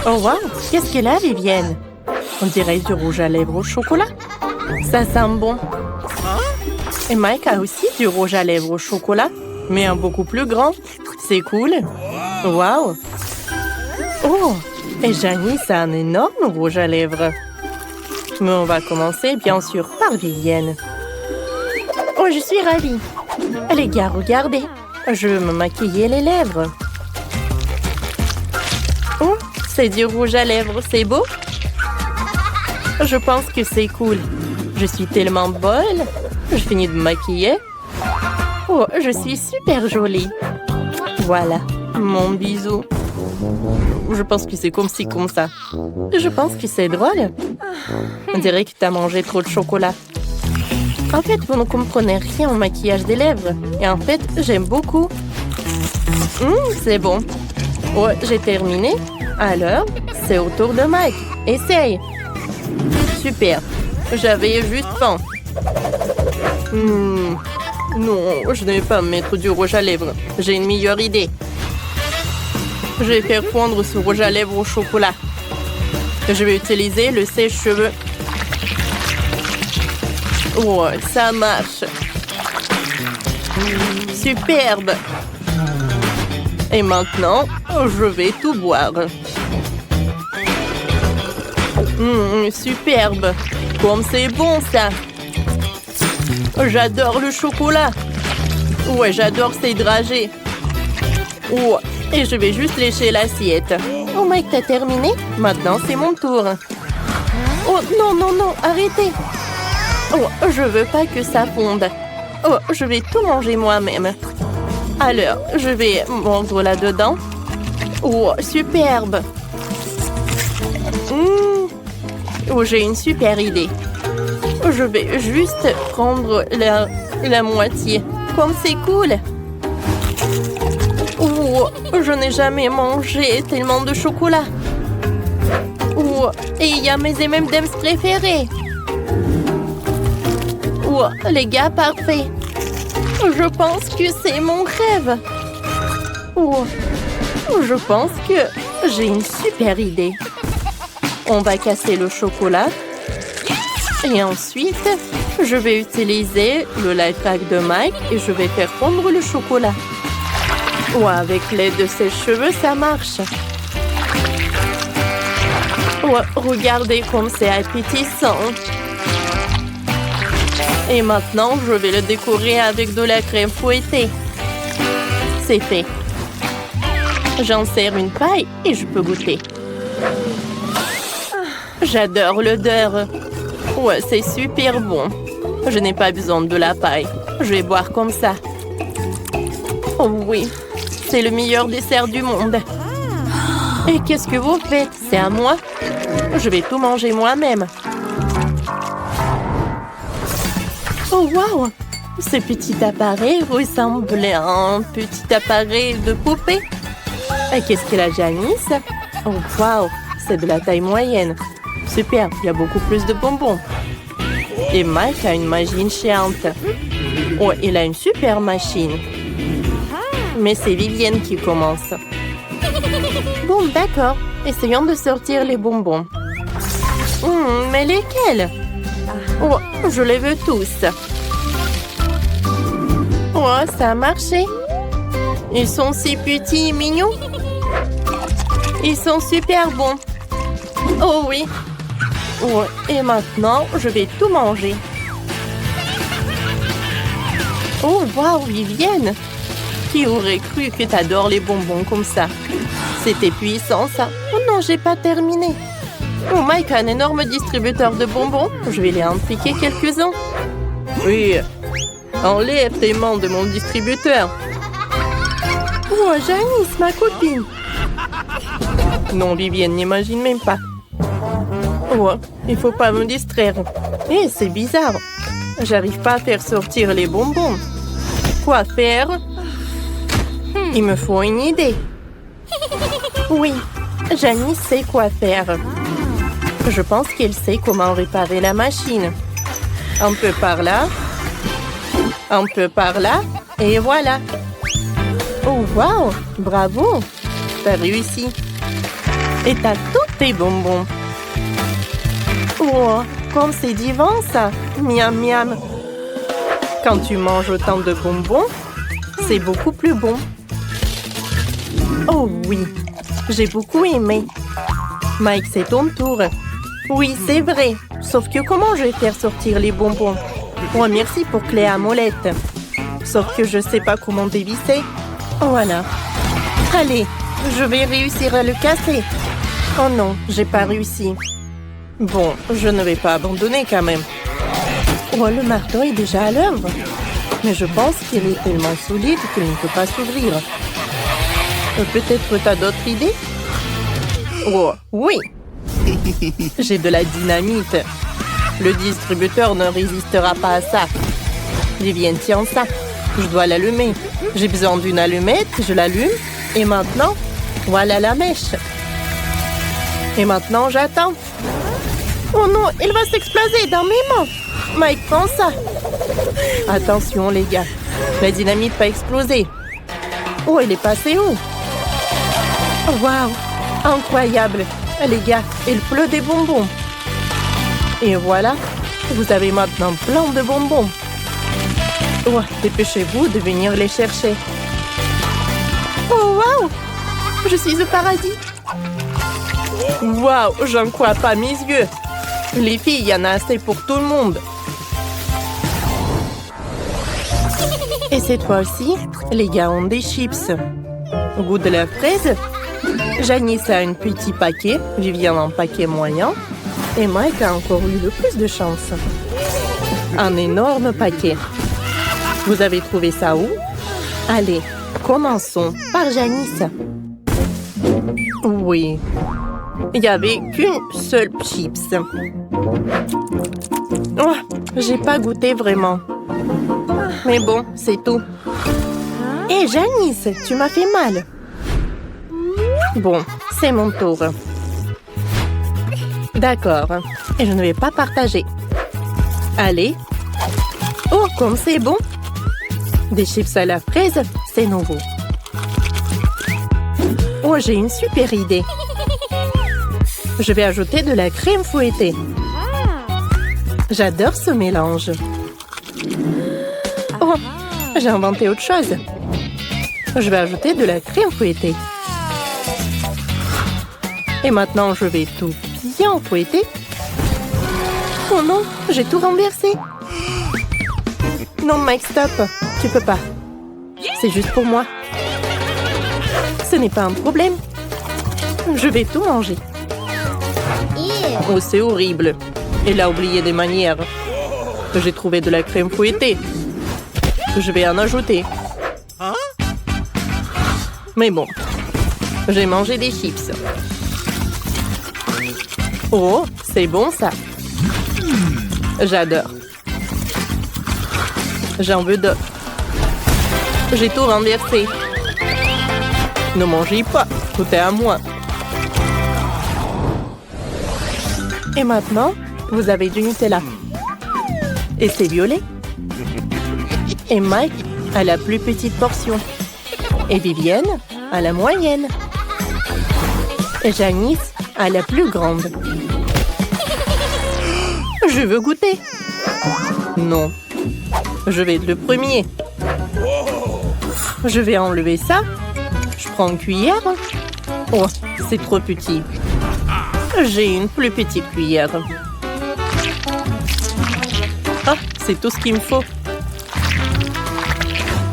Oh wow, qu'est-ce qu'elle a, Vivienne? On dirait du rouge à lèvres au chocolat. Ça sent bon. Et Mike a aussi du rouge à lèvres au chocolat, mais un beaucoup plus grand. C'est cool. Wow. Oh, et Janice a un énorme rouge à lèvres. Mais on va commencer, bien sûr, par Vivienne. Oh, je suis ravie. Les gars, regardez. Je veux me maquiller les lèvres. Oh, c'est du rouge à lèvres, c'est beau? Je pense que c'est cool. Je suis tellement bonne. Je finis de me maquiller. Oh, je suis super jolie. Voilà, mon bisou. Je pense que c'est comme ci, comme ça. Je pense que c'est drôle. On dirait que tu as mangé trop de chocolat. En fait, vous ne comprenez rien au maquillage des lèvres. Et en fait, j'aime beaucoup. C'est bon. Oh, j'ai terminé. Alors, c'est au tour de Mike. Essaye. Super. J'avais juste faim. Non, je ne vais pas mettre du rouge à lèvres. J'ai une meilleure idée. Je vais faire fondre ce rouge à lèvres au chocolat. Je vais utiliser le sèche-cheveux. Oh, ça marche. Superbe. Et maintenant, je vais tout boire. Superbe. Comme c'est bon, ça. J'adore le chocolat. Ouais, j'adore ces dragées. Oh, et je vais juste lécher l'assiette. Oh, Mike, t'as terminé? Maintenant, c'est mon tour. Oh, non, non, non, arrêtez. Oh, je veux pas que ça fonde. Oh, je vais tout manger moi-même. Alors, je vais mordre là-dedans. Oh, superbe. Oh, j'ai une super idée. Je vais juste prendre la moitié. Comme c'est cool. Oh, je n'ai jamais mangé tellement de chocolat. Oh, et il y a mes M&M's préférés. Oh, les gars, parfait. Je pense que c'est mon rêve. Oh, je pense que j'ai une super idée. On va casser le chocolat. Et ensuite, je vais utiliser le life hack de Mike et je vais faire fondre le chocolat. Oh, avec l'aide de ses cheveux, ça marche. Oh, regardez comme c'est appétissant. Et maintenant, je vais le décorer avec de la crème fouettée. C'est fait. J'en sers une paille et je peux goûter. J'adore l'odeur. Ouais, c'est super bon. Je n'ai pas besoin de la paille. Je vais boire comme ça. Oh oui, c'est le meilleur dessert du monde. Et qu'est-ce que vous faites? C'est à moi? Je vais tout manger moi-même. Oh wow! Ce petit appareil ressemble à un petit appareil de poupée. Et qu'est-ce qu'elle a, Janice? Oh wow! C'est de la taille moyenne. Super, il y a beaucoup plus de bonbons. Et Mike a une machine géante. Oh, il a une super machine. Mais c'est Vivienne qui commence. Bon, d'accord. Essayons de sortir les bonbons. Mais lesquels? Oh, je les veux tous. Oh, ça a marché. Ils sont si petits et mignons. Ils sont super bons. Oh oui. Oh, et maintenant, je vais tout manger. Oh, waouh, Vivienne! Qui aurait cru que tu adores les bonbons comme ça? C'était puissant, ça. Oh non, j'ai pas terminé. Oh, Mike a un énorme distributeur de bonbons. Je vais les en piquer quelques-uns. Oui, enlève tes mains de mon distributeur. Oh, Janice, ma copine. Non, Vivienne, n'imagine même pas. Oh, il faut pas me distraire. Eh, c'est bizarre. J'arrive pas à faire sortir les bonbons. Quoi faire? Il me faut une idée. Oui, Janice sait quoi faire. Je pense qu'elle sait comment réparer la machine. Un peu par là. Un peu par là. Et voilà. Oh, wow! Bravo! T'as réussi. Et t'as tous tes bonbons. Oh, comme c'est divin ça. Miam miam. Quand tu manges autant de bonbons, c'est beaucoup plus bon. Oh oui, j'ai beaucoup aimé. Mike, c'est ton tour. Oui, c'est vrai. Sauf que comment je vais faire sortir les bonbons? Oh, merci pour clé à molette. Sauf que je sais pas comment dévisser. Voilà. Allez, je vais réussir à le casser. Oh non, j'ai pas réussi. Bon, je ne vais pas abandonner quand même. Oh, le marteau est déjà à l'œuvre. Mais je pense qu'il est tellement solide qu'il ne peut pas s'ouvrir. Peut-être t'as d'autres idées? Oh, oui. J'ai de la dynamite. Le distributeur ne résistera pas à ça. Vivienne, tiens ça. Je dois l'allumer. J'ai besoin d'une allumette, je l'allume. Et maintenant, voilà la mèche. Et maintenant, j'attends. Oh non, il va s'exploser dans mes mains. Mike, prends ça. Attention, les gars. La dynamite va exploser. Oh, il est passé où? Waouh, incroyable. Les gars, il pleut des bonbons. Et voilà, vous avez maintenant plein de bonbons. Oh, dépêchez-vous de venir les chercher. Oh, waouh! Je suis au paradis. Waouh, j'en crois pas mes yeux. Les filles, il y en a assez pour tout le monde. Et cette fois aussi, les gars ont des chips. Au goût de la fraise, Janice a un petit paquet, Viviane un paquet moyen. Et Mike a encore eu le plus de chance. Un énorme paquet. Vous avez trouvé ça où? Allez, commençons par Janice. Oui. Il n'y avait qu'une seule chips. Oh, j'ai pas goûté vraiment. Mais bon, c'est tout. Hé, Janice, tu m'as fait mal. Bon, c'est mon tour. D'accord. Et je ne vais pas partager. Allez. Oh, comme c'est bon. Des chips à la fraise, c'est nouveau. Oh, j'ai une super idée. Je vais ajouter de la crème fouettée. J'adore ce mélange. Oh, j'ai inventé autre chose. Je vais ajouter de la crème fouettée. Et maintenant, je vais tout bien fouetter. Oh non, j'ai tout renversé. Non, Mike, stop. Tu peux pas. C'est juste pour moi. Ce n'est pas un problème. Je vais tout manger. Oh, c'est horrible. Il a oublié des manières. J'ai trouvé de la crème fouettée. Je vais en ajouter. Mais bon, j'ai mangé des chips. Oh, c'est bon ça. J'adore. J'en veux d'autres. J'ai tout renversé. Ne mangez pas, tout est à moi. Et maintenant, vous avez du Nutella. Et c'est violet. Et Mike a la plus petite portion. Et Vivienne a la moyenne. Et Janice a la plus grande. Je veux goûter. Non. Je vais être le premier. Je vais enlever ça. Je prends une cuillère. Oh, c'est trop petit. J'ai une plus petite cuillère. Ah, c'est tout ce qu'il me faut.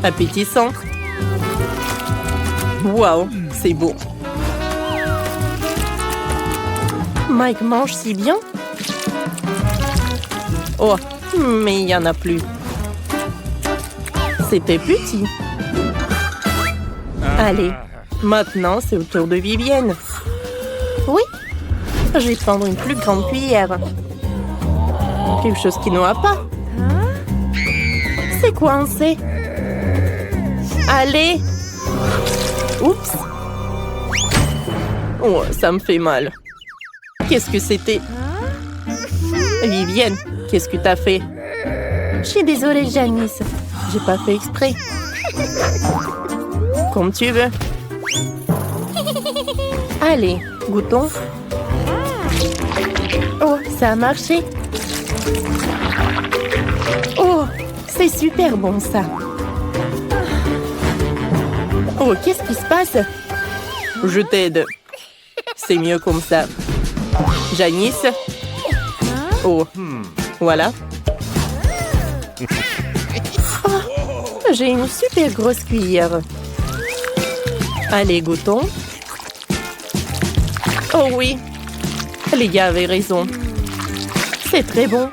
Appétissant. Waouh, c'est beau. Mike mange si bien. Oh, mais il n'y en a plus. C'était petit. Allez, maintenant c'est au tour de Vivienne. Oui, je vais prendre une plus grande cuillère. Quelque chose qui ne va pas. C'est coincé. Allez. Oups. Oh, ça me fait mal. Qu'est-ce que c'était? Vivienne, qu'est-ce que t'as fait? Je suis désolée, Janice. J'ai pas fait exprès. Comme tu veux. Allez, Goûtons. Oh, ça a marché. Oh, c'est super bon ça. Oh, qu'est-ce qui se passe? Je t'aide. C'est mieux comme ça. Janice. Oh, voilà. Oh, j'ai une super grosse cuillère. Allez, goûtons. Oh oui, les gars avaient raison. C'est très bon.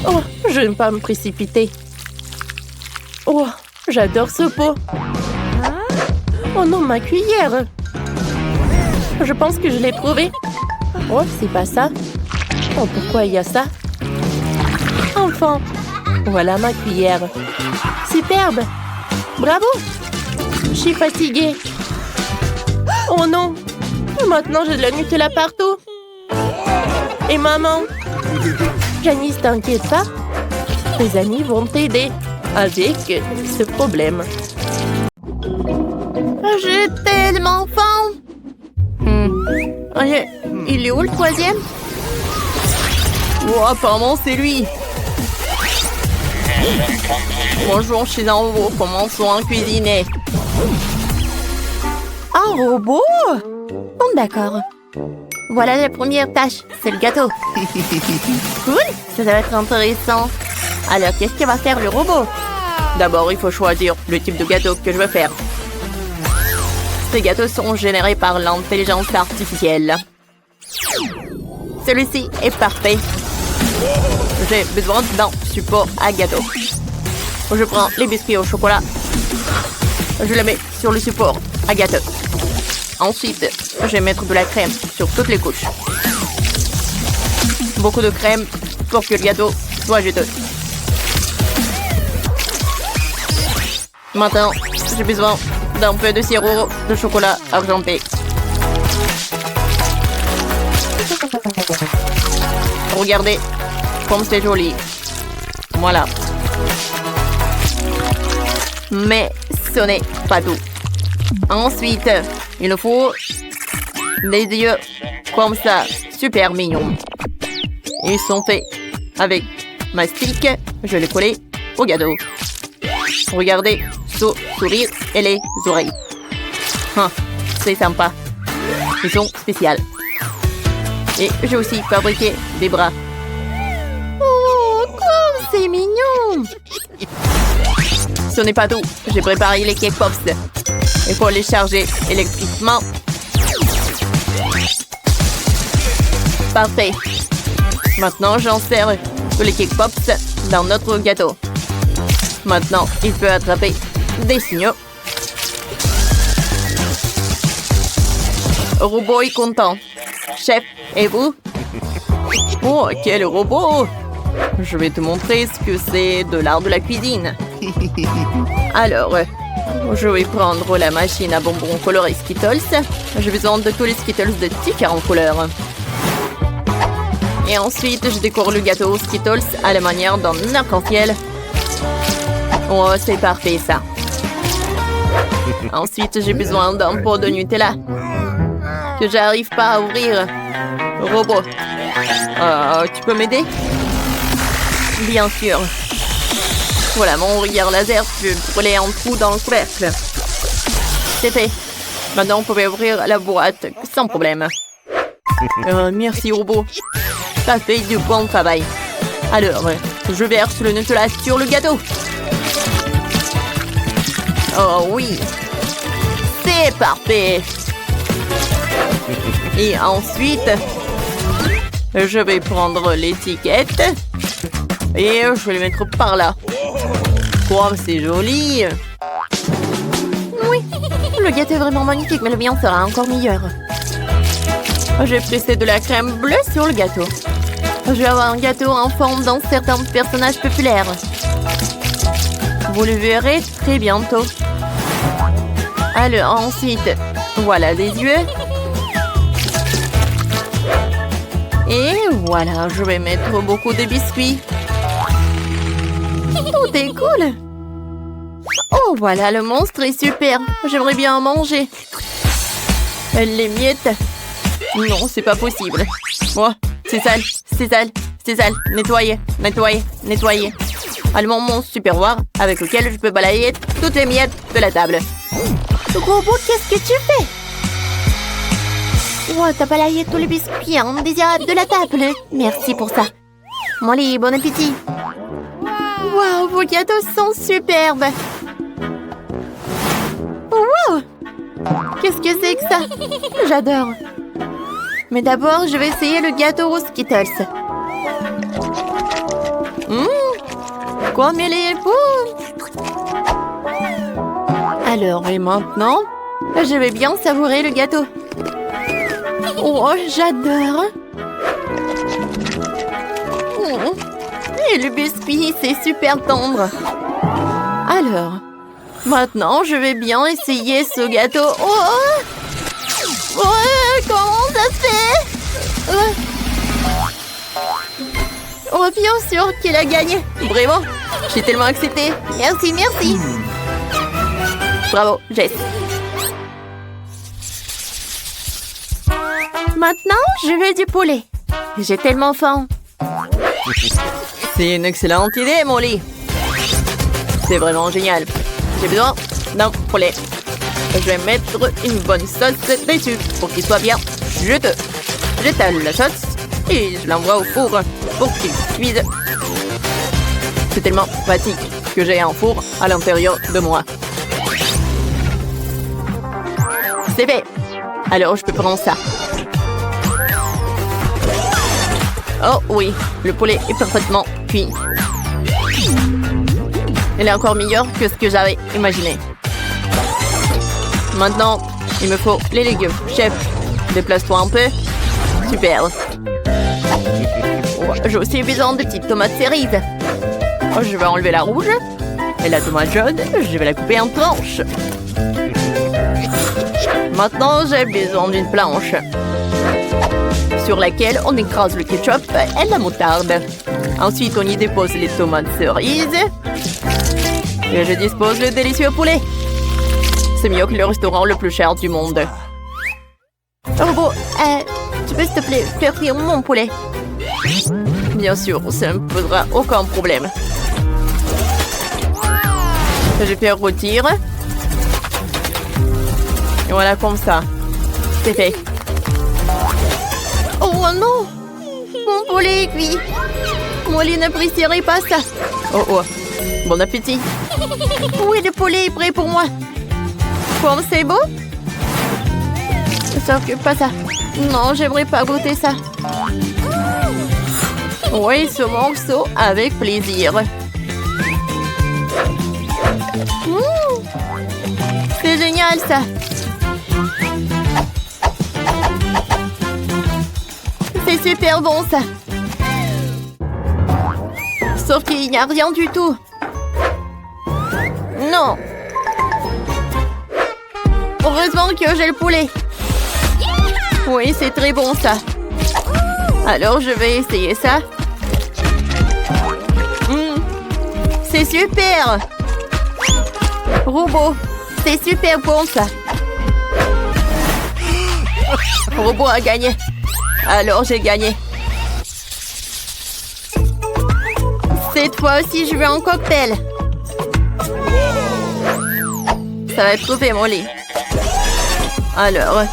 Oh, je n'aime pas me précipiter. Oh, j'adore ce pot. Oh non, ma cuillère. Je pense que je l'ai trouvé. Oh, c'est pas ça. Oh, pourquoi il y a ça? Enfin, voilà ma cuillère. Superbe. Bravo. Je suis fatiguée. Oh non. Maintenant, j'ai de la Nutella partout. Et maman? Janice, t'inquiète pas. Tes amis vont t'aider avec ce problème. J'ai tellement faim. Il est où le troisième? Oh, apparemment, c'est lui. Bonjour, je suis en haut. Commençons à cuisiner. Un robot? Bon, d'accord. Voilà la première tâche. C'est le gâteau. Cool. Ça va être intéressant. Alors, qu'est-ce que va faire le robot? D'abord, il faut choisir le type de gâteau que je veux faire. Ces gâteaux sont générés par l'intelligence artificielle. Celui-ci est parfait. J'ai besoin d'un support à gâteau. Je prends les biscuits au chocolat. Je les mets sur le support à gâteau. Ensuite, je vais mettre de la crème sur toutes les couches. Beaucoup de crème pour que le gâteau soit juteux. Maintenant, j'ai besoin d'un peu de sirop de chocolat argenté. Regardez comme c'est joli. Voilà. Mais ce n'est pas tout. Ensuite, il nous faut des yeux comme ça, super mignons. Ils sont faits avec mastic. Je les coller au gâteau. Regardez, sourire et les oreilles. C'est sympa. Ils sont spéciaux. Et j'ai aussi fabriqué des bras. Oh, comme c'est mignon! Ce n'est pas tout. J'ai préparé les cake pops. Il faut les charger électriquement. Parfait. Maintenant, j'insère les cake pops dans notre gâteau. Maintenant, il peut attraper des signaux. Robot est content. Chef, et vous? Oh, quel robot! Je vais te montrer ce que c'est de l'art de la cuisine. Alors, je vais prendre la machine à bonbons colorés Skittles. J'ai besoin de tous les Skittles de différentes couleurs. Et ensuite, je décore le gâteau Skittles à la manière d'un arc-en-ciel. Oh, c'est parfait ça. Ensuite, j'ai besoin d'un pot de Nutella que j'arrive pas à ouvrir. Robot, tu peux m'aider? Bien sûr. Voilà, mon regard laser peut brûler un trou dans le couvercle. C'est fait. Maintenant, vous pouvez ouvrir la boîte sans problème. Merci, robot. Ça fait du bon travail. Alors, je verse le Nutella sur le gâteau. Oh oui. C'est parfait. Et ensuite, je vais prendre l'étiquette et je vais le mettre par là. Oh, c'est joli. Oui, le gâteau est vraiment magnifique, mais le mien sera encore meilleur. J'ai pressé de la crème bleue sur le gâteau. Je vais avoir un gâteau en forme d'un certain personnage populaire. Vous le verrez très bientôt. Alors ensuite, voilà des yeux. Et voilà, je vais mettre beaucoup de biscuits. Tout est cool. Oh, voilà, le monstre est super. J'aimerais bien en manger. Les miettes. Non, c'est pas possible. Oh, c'est sale, c'est sale, c'est sale. Nettoyer, nettoyer, nettoyer. Allemand mon super pouvoir avec lequel je peux balayer toutes les miettes de la table. Robot, qu'est-ce que tu fais? Oh, t'as balayé tous les biscuits indésirables de la table. Merci pour ça. Molly, bon appétit. Waouh, vos gâteaux sont superbes. Wow! Qu'est-ce que c'est que ça? J'adore. Mais d'abord, je vais essayer le gâteau aux Skittles. Comme il est beau! Alors, et maintenant, je vais bien savourer le gâteau. Oh, j'adore! Et le biscuit, c'est super tendre. Alors, maintenant, je vais bien essayer ce gâteau. Oh, comment ça se fait? Oh, bien sûr qu'il a gagné. Vraiment, j'ai tellement accepté. Merci, merci. Bravo, Jess. Maintenant, je veux du poulet. J'ai tellement faim. C'est une excellente idée, Molly. C'est vraiment génial. J'ai besoin d'un poulet. Je vais mettre une bonne sauce dessus pour qu'il soit bien juteux. J'étale la sauce et je l'envoie au four pour qu'il cuise. C'est tellement pratique que j'ai un four à l'intérieur de moi. C'est fait. Alors je peux prendre ça. Oh oui, le poulet est parfaitement cuit. Il est encore meilleur que ce que j'avais imaginé. Maintenant, il me faut les légumes. Chef, déplace-toi un peu. Super. Oh, j'ai aussi besoin de petites tomates cerises. Oh, je vais enlever la rouge. Et la tomate jaune, je vais la couper en tranches. Maintenant, j'ai besoin d'une planche sur laquelle on écrase le ketchup et la moutarde. Ensuite, on y dépose les tomates cerises. Et je dispose le délicieux poulet. C'est mieux que le restaurant le plus cher du monde. Robot, tu peux s'il te plaît faire cuire mon poulet? Bien sûr, ça ne me posera aucun problème. Je vais faire rôtir. Et voilà, comme ça. C'est fait. Oh non! Mon poulet est cuit. Molly n'apprécierait pas ça. Oh oh, bon appétit. Oui, le poulet est prêt pour moi. Comme c'est beau? Sauf que pas ça. Non, j'aimerais pas goûter ça. Oui, ce morceau avec plaisir. C'est génial ça. C'est super bon ça. Sauf qu'il n'y a rien du tout. Non. Heureusement que j'ai le poulet. Oui, c'est très bon ça. Alors je vais essayer ça. C'est super. Robot, c'est super bon ça. Robot a gagné. Alors j'ai gagné. Cette fois aussi, je veux un cocktail. Ça va être trouvé, Molly. Alors,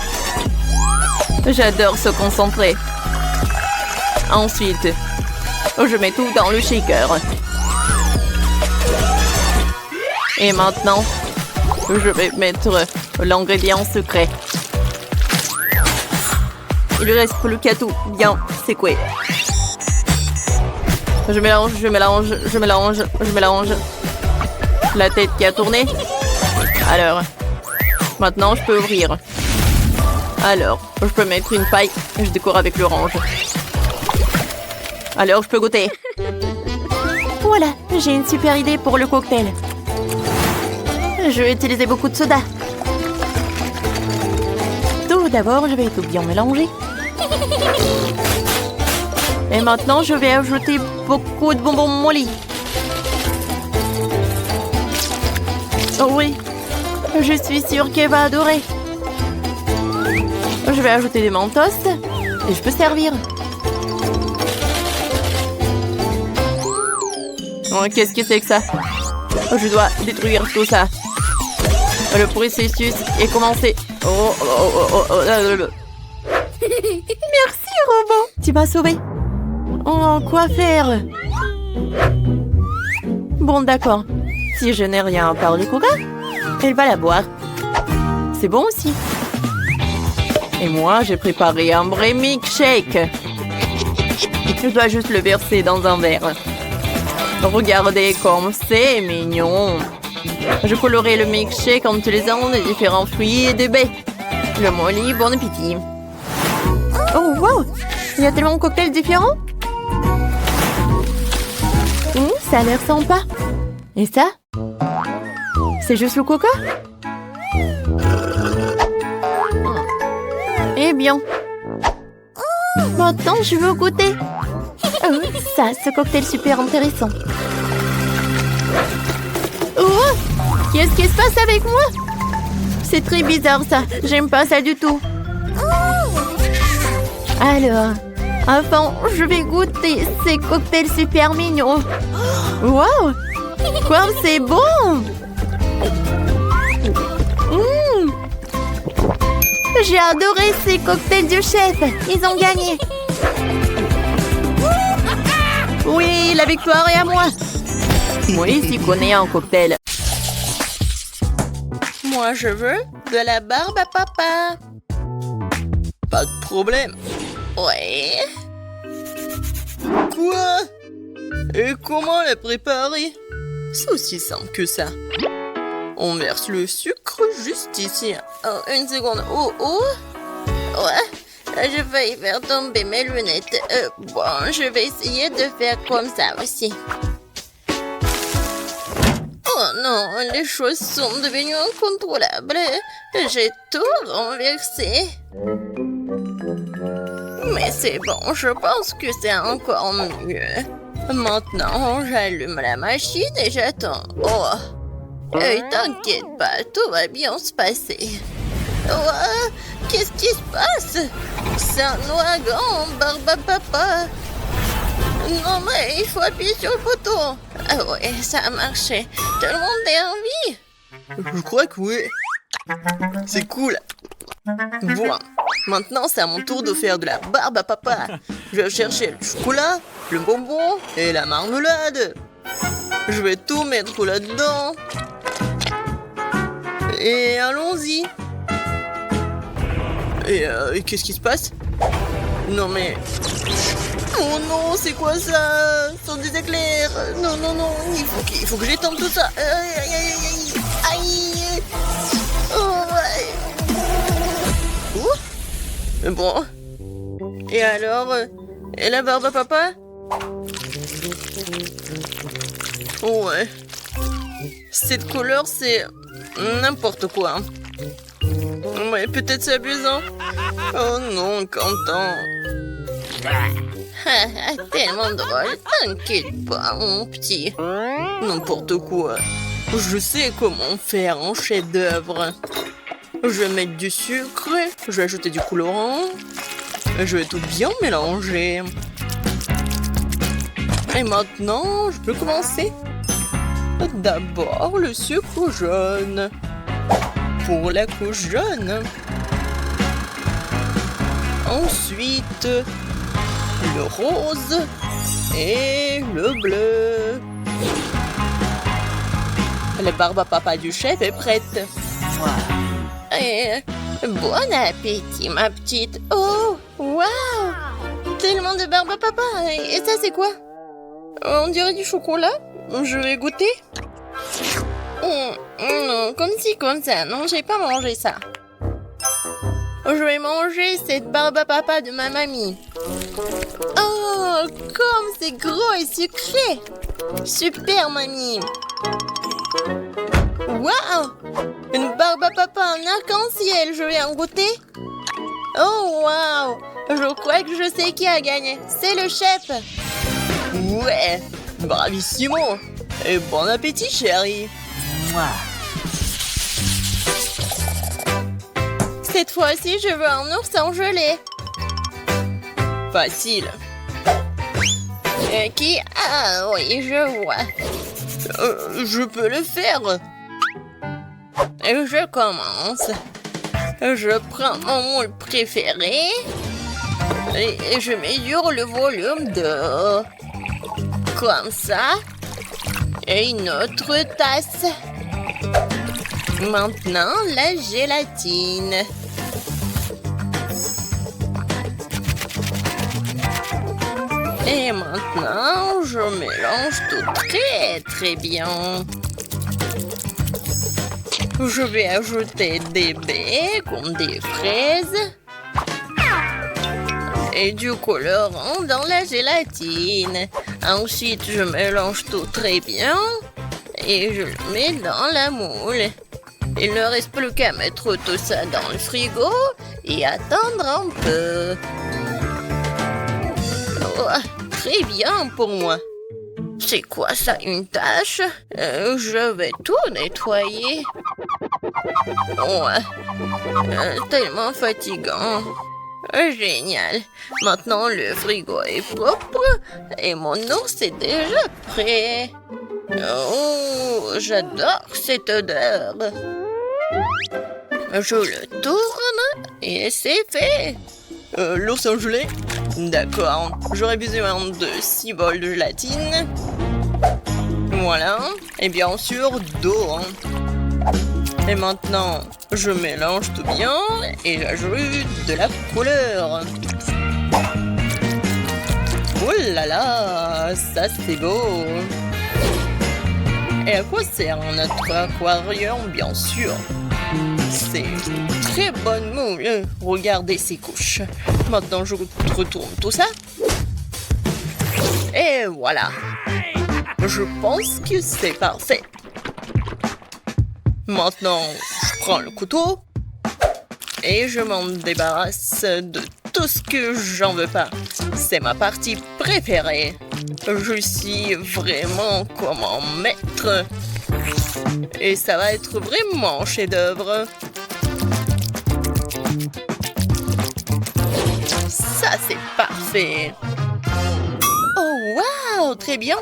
j'adore se concentrer. Ensuite, je mets tout dans le shaker. Et maintenant, je vais mettre l'ingrédient secret. Il ne reste plus qu'à tout bien secouer. Je mélange, je mélange, je mélange, je mélange. La tête qui a tourné. Alors, maintenant je peux ouvrir. Alors, je peux mettre une paille et je décore avec l'orange. Alors, je peux goûter. Voilà, j'ai une super idée pour le cocktail. Je vais utiliser beaucoup de soda. Tout d'abord, je vais tout bien mélanger. Et maintenant, je vais ajouter beaucoup de bonbons Molly. Oh oui, je suis sûre qu'elle va adorer. Je vais ajouter des mentos et je peux servir. Oh, qu'est-ce que c'est que ça? Je dois détruire tout ça. Le processus est commencé. Merci, robot. Tu m'as sauvé. Oh, quoi faire? Bon, d'accord. Si je n'ai rien par les coca, elle va la boire. C'est bon aussi. Et moi, j'ai préparé un vrai milkshake. Je dois juste le verser dans un verre. Regardez comme c'est mignon. Je colorerai le milkshake en utilisant les différents fruits et des baies. Le molly, bon appétit. Oh, wow! Il y a tellement de cocktails différents. Ça a l'air sympa. Et ça? C'est juste le coca? Eh bien. Maintenant, je veux goûter. Oh, ça, ce cocktail super intéressant. Oh! Qu'est-ce qui se passe avec moi? C'est très bizarre, ça. J'aime pas ça du tout. Alors, enfin, je vais goûter ces cocktails super mignons. Wow! Quoi, c'est bon! J'ai adoré ces cocktails du chef. Ils ont gagné. Oui, la victoire est à moi. Moi, ici, connais un cocktail. Moi, je veux de la barbe à papa. Pas de problème. Ouais. Quoi? Et comment la préparer? C'est aussi simple que ça. On verse le sucre juste ici. Oh, une seconde. Oh. Ouais. Je vais faire tomber mes lunettes. Bon, je vais essayer de faire comme ça aussi. Oh non, les choses sont devenues incontrôlables. J'ai tout renversé. Mais c'est bon, je pense que c'est encore mieux. Maintenant, j'allume la machine et j'attends. Oh. T'inquiète pas, tout va bien se passer. Oh, qu'est-ce qui se passe? C'est un ouragan, barbe à papa. Non mais il faut appuyer sur le bouton. Ah ouais, ça a marché. Tout le monde est en vie? Je crois que oui. C'est cool. Bon, maintenant c'est à mon tour de faire de la barbe à papa. Je vais chercher le chocolat, le bonbon et la marmelade. Je vais tout mettre là-dedans. Et allons-y. Et qu'est-ce qui se passe? Non mais... Oh non, c'est quoi ça? Ce sont des éclairs. Non, il faut que j'étende tout ça. Aïe. Oh, ouais. Bon. Et alors? Et la barbe à papa? Ouais. Cette couleur, c'est n'importe quoi. Ouais, peut-être c'est amusant. Oh non, Quentin. Tellement drôle. T'inquiète pas, mon petit. N'importe quoi. Je sais comment faire un chef-d'œuvre. Je vais mettre du sucre, je vais ajouter du colorant. Je vais tout bien mélanger. Et maintenant, je peux commencer. D'abord, le sucre jaune. Pour la couche jaune. Ensuite, le rose et le bleu. La barbe à papa du chef est prête. Et bon appétit, ma petite. Oh, waouh! Tellement de barbe à papa. Et ça, c'est quoi? On dirait du chocolat. Je vais goûter. Non, comme ci, comme ça. Non, j'ai pas mangé ça. Je vais manger cette barbe à papa de ma mamie. Oh, comme c'est gros et sucré. Super, mamie. Waouh! Une barbe à papa en arc-en-ciel. Je vais en goûter. Oh, waouh! Je crois que je sais qui a gagné. C'est le chef. Ouais, bravissimo. Et bon appétit, chérie. Cette fois-ci, je veux un ours en gelée. Facile. Qui? Ah oui, je vois. Je peux le faire. Je commence. Je prends mon moule préféré et je mesure le volume d'eau. Comme ça. Et une autre tasse. Maintenant, la gélatine. Et maintenant, je mélange tout très bien. Je vais ajouter des baies comme des fraises et du colorant dans la gélatine. Ensuite, je mélange tout très bien et je le mets dans la moule. Il ne reste plus qu'à mettre tout ça dans le frigo et attendre un peu. Oh, très bien pour moi. C'est quoi ça, une tâche? Je vais tout nettoyer. Ouais, tellement fatigant. Génial. Maintenant, le frigo est propre et mon ours est déjà prêt. Oh, j'adore cette odeur. Je le tourne et c'est fait. L'ours en gelée? D'accord. J'aurais besoin de 6 bols de gélatine. Voilà. Et bien sûr, d'eau. Et maintenant, je mélange tout bien et j'ajoute de la couleur. Oh là là, ça c'est beau. Et à quoi sert notre aquarium, bien sûr? C'est une très bonne moule. Regardez ces couches. Maintenant, je retourne tout ça. Et voilà. Je pense que c'est parfait. Maintenant, je prends le couteau et je m'en débarrasse de tout ce que j'en veux pas. C'est ma partie préférée. Je suis vraiment comme un maître. Et ça va être vraiment un chef-d'œuvre. Ça, c'est parfait. Oh, waouh, très bien.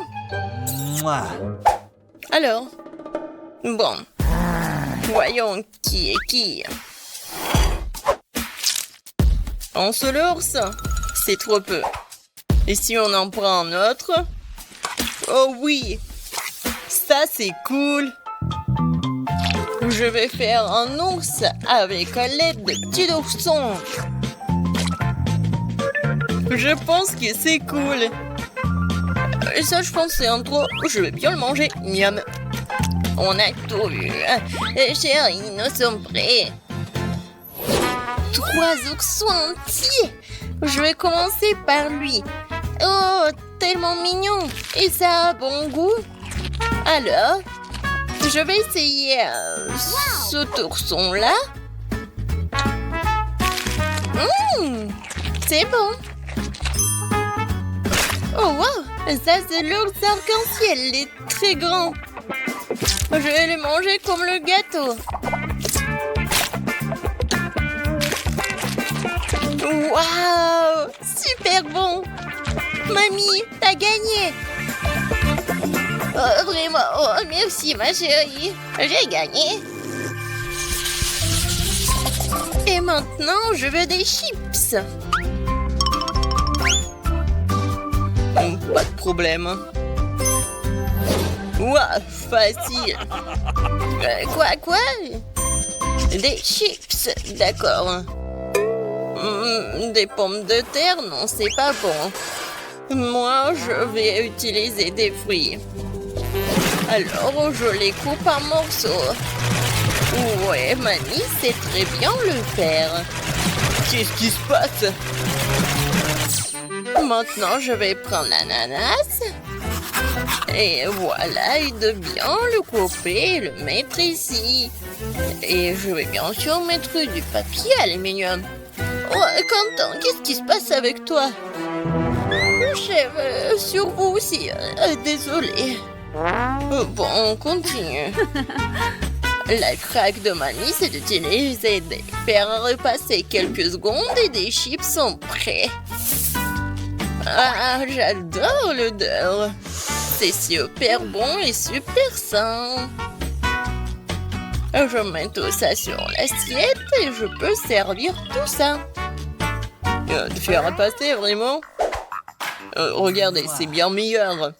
Alors, bon, voyons qui est qui. Un seul ours, c'est trop peu. Et si on en prend un autre? Oh oui, ça c'est cool. Je vais faire un ours avec l'aide de petits oursons. Je pense que c'est cool. Et ça, je pense que c'est un trop. Je vais bien le manger. Miam. On a tout vu. Chérie, nous sommes prêts. 3 oursons entiers. Je vais commencer par lui. Oh, tellement mignon. Et ça a bon goût. Alors, je vais essayer cet ourson-là. C'est bon. Oh, wow. Ça, c'est l'ours arc-en-ciel. Il est très grand. Je vais le manger comme le gâteau. Waouh! Super bon! Mamie, t'as gagné! Oh, vraiment, oh, merci ma chérie! J'ai gagné! Et maintenant, je veux des chips! Pas de problème. Ouah, facile! Quoi? Des chips, d'accord. Des pommes de terre, non, c'est pas bon. Moi, je vais utiliser des fruits. Alors, je les coupe en morceaux. Ouais, mamie sait très bien le faire. Qu'est-ce qui se passe? Maintenant, je vais prendre l'ananas. Et voilà, et de bien le couper et le mettre ici. Et je vais bien sûr mettre du papier aluminium. Oh, Quentin, qu'est-ce qui se passe avec toi? Chef, sur vous aussi. Désolé. Bon, on continue. La craque de mamie, c'est d'utiliser des faire repasser quelques secondes et des chips sont prêts. Ah, j'adore l'odeur. C'est super bon et super sain. Je mets tout ça sur l'assiette et je peux servir tout ça. De faire passer, vraiment. Regardez, c'est bien meilleur.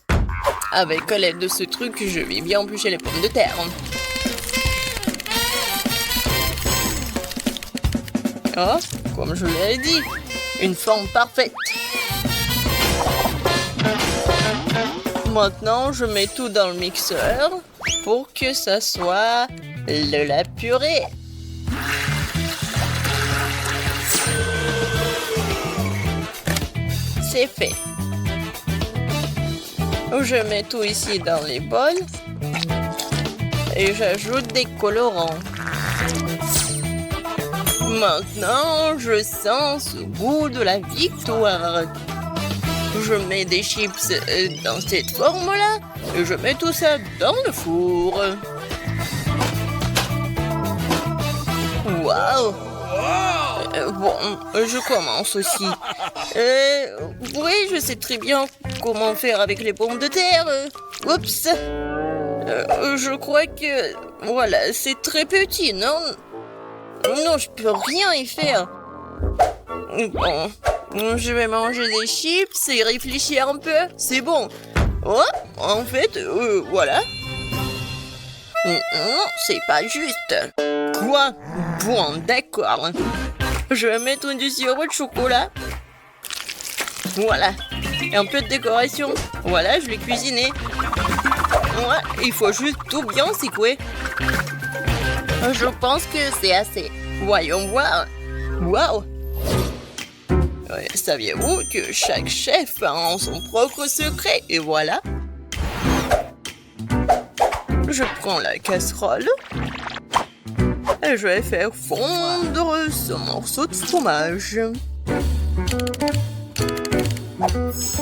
Avec l'aide de ce truc, je vais bien éplucher les pommes de terre. Oh, comme je l'ai dit, une forme parfaite. Maintenant, je mets tout dans le mixeur pour que ça soit de la purée. C'est fait. Je mets tout ici dans les bols et j'ajoute des colorants. Maintenant, je sens ce goût de la victoire. Je mets des chips dans cette forme-là et je mets tout ça dans le four. Waouh! Bon, je commence aussi. Oui, je sais très bien comment faire avec les pommes de terre. Oups! Je crois que... Voilà, c'est très petit, non? Non, je peux rien y faire. Bon, je vais manger des chips et réfléchir un peu. C'est bon. Oh, en fait, voilà. Non, c'est pas juste. Quoi? Bon, d'accord. Je vais mettre du sirop de chocolat. Voilà. Et un peu de décoration. Voilà, je l'ai cuisiné. Ouais, il faut juste tout bien secouer. Je pense que c'est assez. Voyons voir. Waouh! Saviez-vous que chaque chef a son propre secret? Et voilà. Je prends la casserole. Et je vais faire fondre ce morceau de fromage.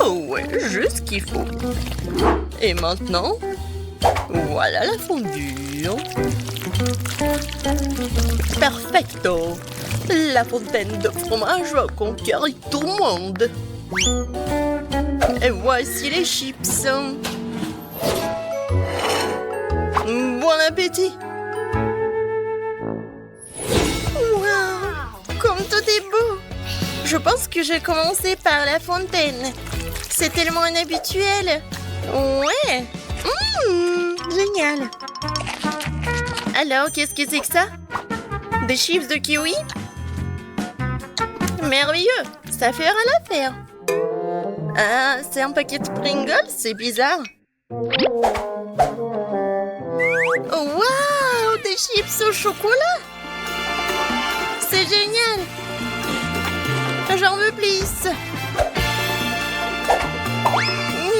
Oh ouais, juste ce qu'il faut. Et maintenant, voilà la fondue. Perfecto. La fontaine de fromage va conquérir tout le monde. Et voici les chips. Bon appétit. Wow, comme tout est beau. Je pense que j'ai commencé par la fontaine. C'est tellement inhabituel. Ouais. Génial. Alors, qu'est-ce que c'est que ça? Des chips de kiwi? Merveilleux. Ça fera l'affaire. Ah, c'est un paquet de Pringles? C'est bizarre. Waouh, des chips au chocolat! C'est génial! J'en veux plus!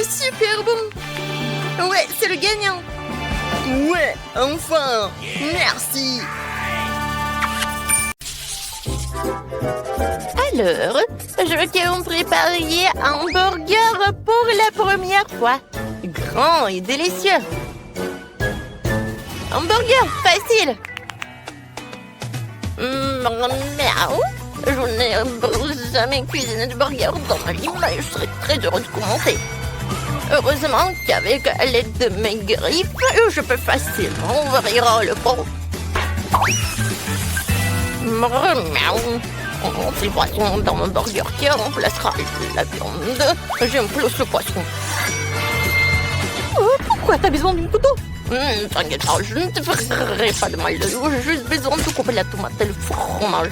Super bon! Ouais, c'est le gagnant! Ouais, enfin! Merci! Alors, je veux que vous me prépariez un hamburger pour la première fois. Grand et délicieux! Hamburger, facile! Miaou! Je n'ai jamais cuisiné de burger dans ma vie, mais je serais très heureux de commencer. Heureusement qu'avec l'aide de mes griffes, je peux facilement ouvrir le pot. Miaou! On monte le poisson dans mon burger qui remplacera la viande. J'aime plus le poisson. Pourquoi t'as besoin d'un couteau? T'inquiète pas, je ne te ferai pas de mal de dos. J'ai juste besoin de couper la tomate et le fromage.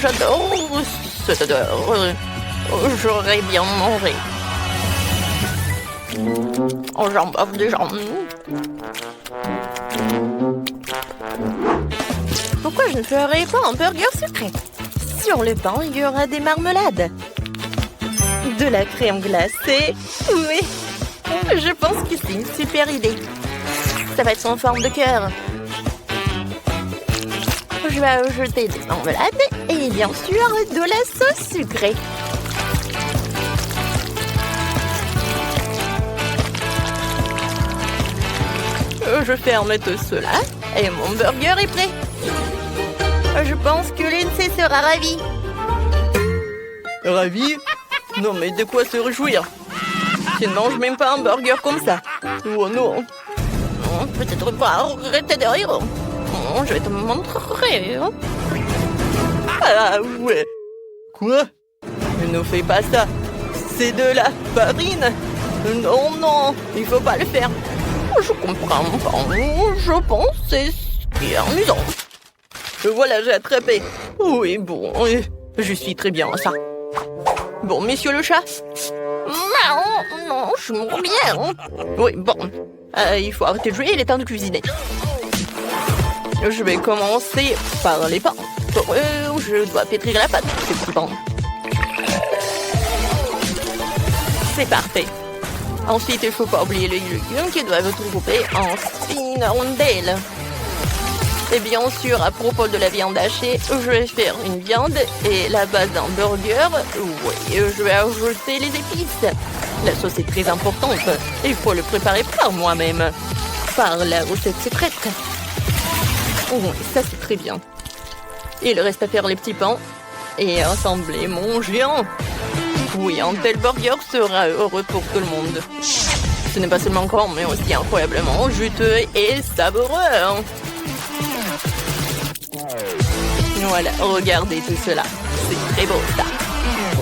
J'adore cette odeur. J'aurais bien mangé. J'en bave déjà. Pourquoi je ne ferais pas un burger sucré? Sur le pain, il y aura des marmelades. De la crème glacée. Oui, je pense que c'est une super idée. Ça va être en forme de cœur. Je vais ajouter des marmelades et bien sûr de la sauce sucrée. Je ferme tout cela et mon burger est prêt. Je pense que Lindsay sera ravie. Ravie? Non, mais de quoi se réjouir? Tu ne manges même pas un burger comme ça. Oh non. Peut-être pas arrêter de rire. Je vais te montrer. Ah ouais. Quoi? Ne fais pas ça. C'est de la farine. Non, non, il faut pas le faire. Je comprends pas. Je pense que c'est ce qui est amusant. Voilà, j'ai attrapé. Oui, bon, je suis très bien à ça. Bon, monsieur le chat. Non, non, je mords bien. Oui, bon. Il faut arrêter de jouer, il est temps de cuisiner. Je vais commencer par les pains. Je dois pétrir la pâte, c'est plus bon. C'est parfait. Ensuite, il ne faut pas oublier les légumes qui doivent être coupés en fines rondelles. Et bien sûr, à propos de la viande hachée, je vais faire une viande et la base d'un burger. Oui, je vais ajouter les épices. La sauce est très importante. Il faut le préparer par moi-même. Par la recette secrète. Oui, ça c'est très bien. Il reste à faire les petits pains et assembler mon géant. Oui, un tel burger sera heureux pour tout le monde. Ce n'est pas seulement grand, mais aussi incroyablement juteux et savoureux. Voilà, regardez tout cela. C'est très beau, ça.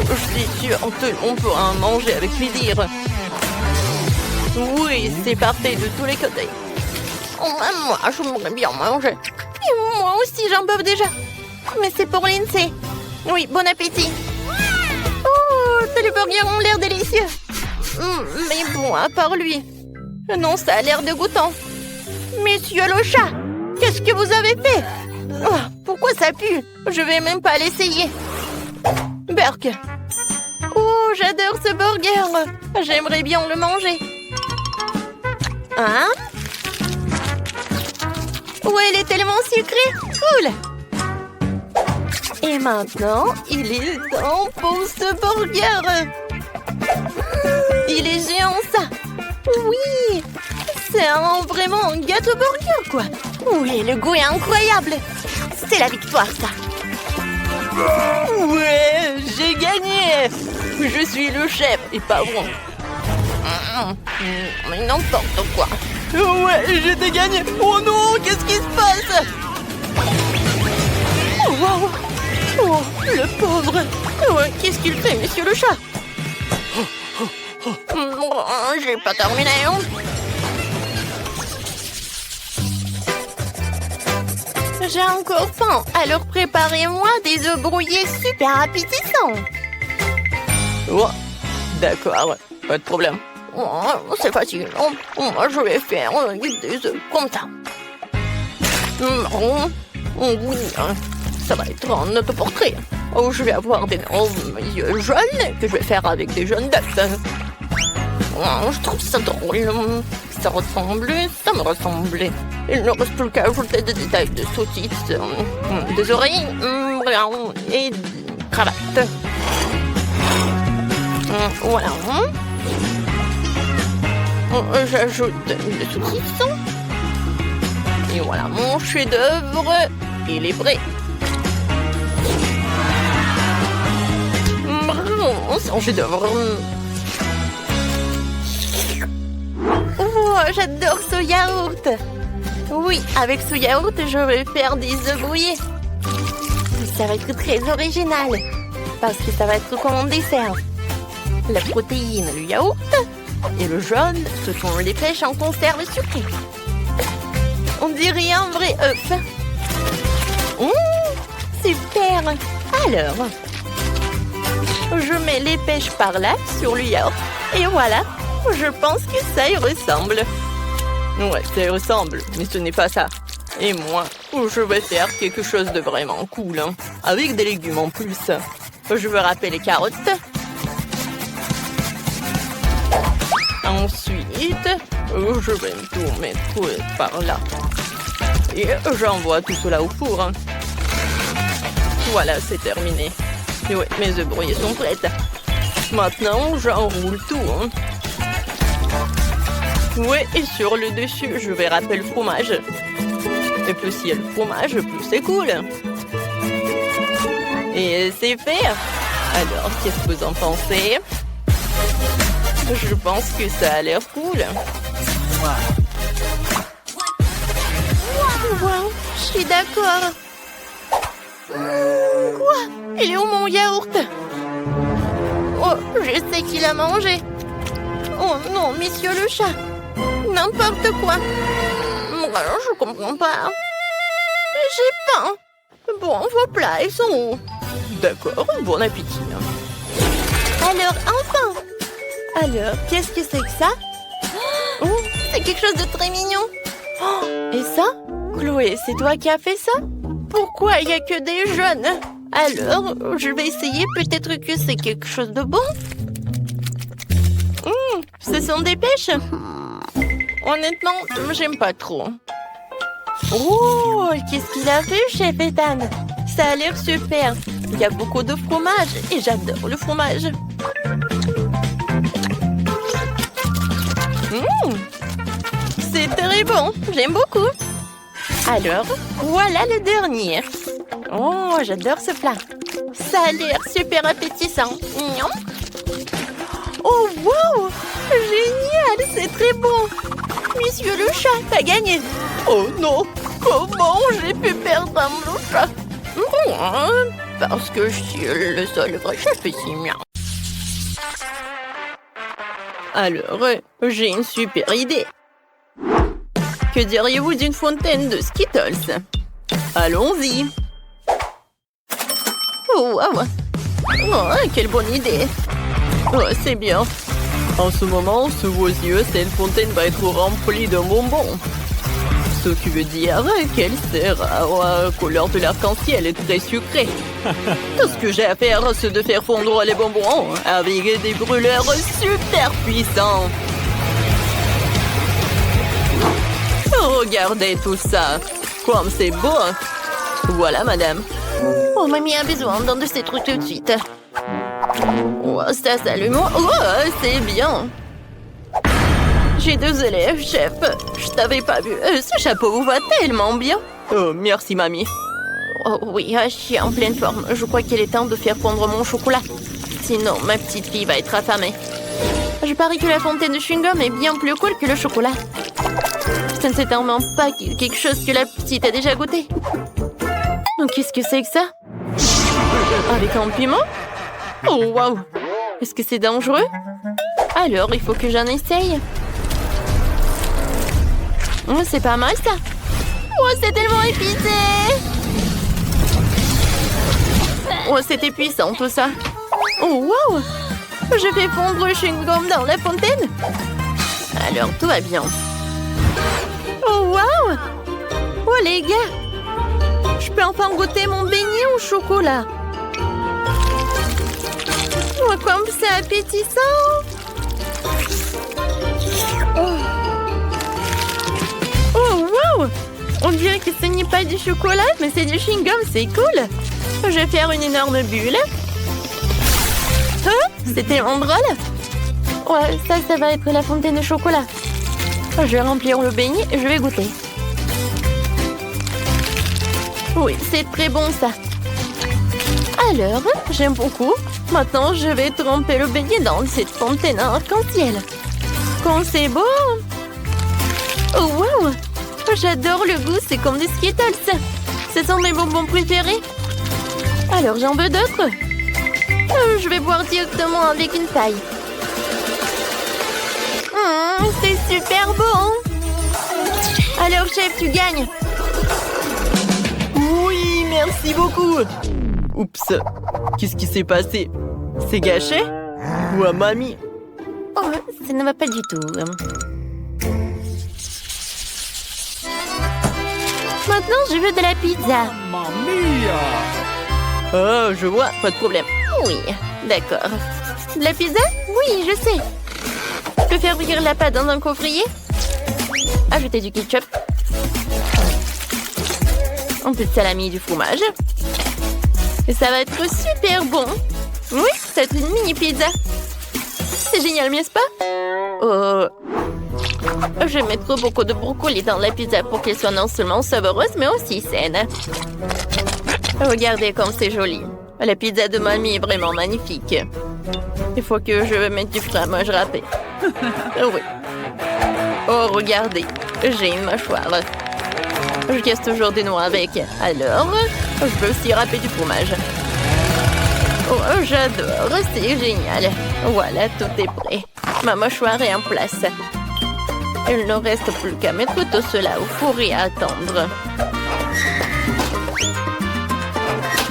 Je suis sûre que tout le monde pourra en manger avec plaisir. Oui, c'est parfait de tous les côtés. Moi, je voudrais bien manger. Et moi aussi, j'en bouffe déjà. Mais c'est pour Lindsay. Oui, bon appétit. Oh, les burgers ont l'air délicieux. Mais bon, à part lui. Non, ça a l'air dégoûtant. Monsieur le chat, qu'est-ce que vous avez fait? Oh, pourquoi ça pue? Je vais même pas l'essayer. Burk. Oh, j'adore ce burger. J'aimerais bien le manger. Hein? Oh, elle est tellement sucrée. Cool. Et maintenant, il est temps pour ce burger. Il est géant, ça. Oui. C'est vraiment un gâteau burger, quoi. Oui, le goût est incroyable. C'est la victoire, ça. Ouais, j'ai gagné. Je suis le chef et pas vous. Mais n'importe quoi. Ouais, j'ai gagné. Oh non, qu'est-ce qui se passe? Oh, wow. Oh, le pauvre. Ouais, qu'est-ce qu'il fait, monsieur le chat? J'ai pas terminé. J'ai encore faim, alors préparez-moi des œufs brouillés super appétissants. Oh, d'accord, pas de problème. Oh, c'est facile. Moi, je vais faire des œufs comme ça. Oui, ça va être un autoportrait. Oh, je vais avoir des yeux jaunes que je vais faire avec des jaunes d'œufs. Oh, je trouve ça drôle. Ça me ressemble. Il ne reste plus qu'à ajouter des détails de saucisses, des oreilles et des cravates. Voilà. J'ajoute des saucisses. Et voilà, mon chef-d'œuvre, il est prêt. C'est un chef-d'œuvre. Oh, j'adore ce yaourt. Oui, avec ce yaourt, je vais faire des œufs brouillés. Ça va être très original, parce que ça va être comme un dessert. La protéine, le yaourt, et le jaune, ce sont les pêches en conserve sucrée. On dirait un vrai œuf. Super. Alors, je mets les pêches par là, sur le yaourt, et voilà. Je pense que ça y ressemble. Ouais, ça y ressemble, mais ce n'est pas ça. Et moi, je vais faire quelque chose de vraiment cool, hein, avec des légumes en plus. Je vais râper les carottes. Ensuite, je vais tout mettre par là. Et j'envoie tout cela au four. Hein. Voilà, c'est terminé. Et ouais, mes œufs brouillés sont prêts. Maintenant, j'enroule tout. Hein. Ouais, et sur le dessus, je vais râper le fromage. Et plus il y a le fromage, plus c'est cool. Et c'est fait. Alors, qu'est-ce que vous en pensez? Je pense que ça a l'air cool. Wow, je suis d'accord. Quoi? Il est où mon yaourt? Oh, je sais qu'il a mangé. Oh non, monsieur le chat. N'importe quoi. Je comprends pas. J'ai faim. Bon, vos plats, ils sont où? D'accord, bon appétit. Alors, enfin. Alors, qu'est-ce que c'est que ça? Oh, c'est quelque chose de très mignon. Oh, et ça? Chloé, c'est toi qui as fait ça? Pourquoi il n'y a que des jeunes? Alors, je vais essayer, peut-être que c'est quelque chose de bon. Ce sont des pêches? Honnêtement, j'aime pas trop. Oh, qu'est-ce qu'il a fait, chef Ethan? Ça a l'air super. Il y a beaucoup de fromage et j'adore le fromage. C'est très bon, j'aime beaucoup. Alors, voilà le dernier. Oh, j'adore ce plat. Ça a l'air super appétissant. Miam. Oh, wow! Génial, c'est très bon. Monsieur le chat, t'as gagné. Oh non, comment j'ai pu perdre mon chat? Parce que je suis le seul vrai chef ici. Miam. Alors, j'ai une super idée. Que diriez-vous d'une fontaine de Skittles? Allons-y. Oh, wow. Oh, quelle bonne idée. Oh, c'est bien. En ce moment, sous vos yeux, cette fontaine va être remplie de bonbons. Ce qui veut dire qu'elle sera couleur de l'arc-en-ciel et très sucrée. Tout ce que j'ai à faire, c'est de faire fondre les bonbons avec des brûleurs super puissants. Regardez tout ça. Comme c'est beau. Voilà, madame. Oh, mamie a besoin d'un de ces trucs tout de suite. Oh, ça s'allume. Oh, c'est bien. J'ai 2 élèves, chef. Je t'avais pas vu. Ce chapeau vous va tellement bien. Oh, merci, mamie. Oh oui, je suis en pleine forme. Je crois qu'il est temps de faire fondre mon chocolat. Sinon, ma petite fille va être affamée. Je parie que la fontaine de chewing-gum est bien plus cool que le chocolat. Ce ne certainement pas quelque chose que la petite a déjà goûté. Qu'est-ce que c'est que ça? Avec un piment? Oh, waouh! Est-ce que c'est dangereux? Alors, il faut que j'en essaye. Oh, c'est pas mal, ça. Oh, c'est tellement épicé! Oh, c'était puissant, tout ça. Oh, waouh! Je fais fondre le chewing-gum dans la fontaine. Alors, tout va bien. Oh, waouh! Oh, les gars! Je peux enfin goûter mon beignet au chocolat. Oh, comme c'est appétissant! Oh, wow! On dirait que ce n'est pas du chocolat, mais c'est du chewing-gum, c'est cool! Je vais faire une énorme bulle. C'est tellement drôle! Ouais, ça va être la fontaine de chocolat. Je vais remplir le beignet et je vais goûter. Oui, c'est très bon, ça. Alors, j'aime beaucoup. Maintenant, je vais tremper le beignet dans cette fontaine arc-en-ciel. Quand c'est bon! Oh, wow! J'adore le goût, c'est comme des Skittles. Ce sont mes bonbons préférés. Alors, j'en veux d'autres. Je vais boire directement avec une paille. C'est super bon! Alors, chef, tu gagnes. Oui, merci beaucoup. Oups, qu'est-ce qui s'est passé? C'est gâché? Ou à mamie? Oh, ça ne va pas du tout. Maintenant, je veux de la pizza. Mamma mia! Oh, je vois, pas de problème. Oui, d'accord. De la pizza? Oui, je sais. Je peux faire bouillir la pâte dans un coffrier. Ajouter du ketchup. Un peu de salami et du fromage. Et ça va être super bon. Oui, c'est une mini pizza. C'est génial, n'est-ce pas? Oh, Je vais mettre beaucoup de brocolis dans la pizza pour qu'elle soit non seulement savoureuse, mais aussi saine. Regardez comme c'est joli. La pizza de mamie est vraiment magnifique. Il faut que je mette du fromage râpé. Oui. Oh, regardez. J'ai une mâchoire. Je casse toujours des noix avec. Alors, je peux aussi râper du fromage. Oh, j'adore. C'est génial. Voilà, tout est prêt. Ma mâchoire est en place. Il ne reste plus qu'à mettre tout cela au four et à attendre.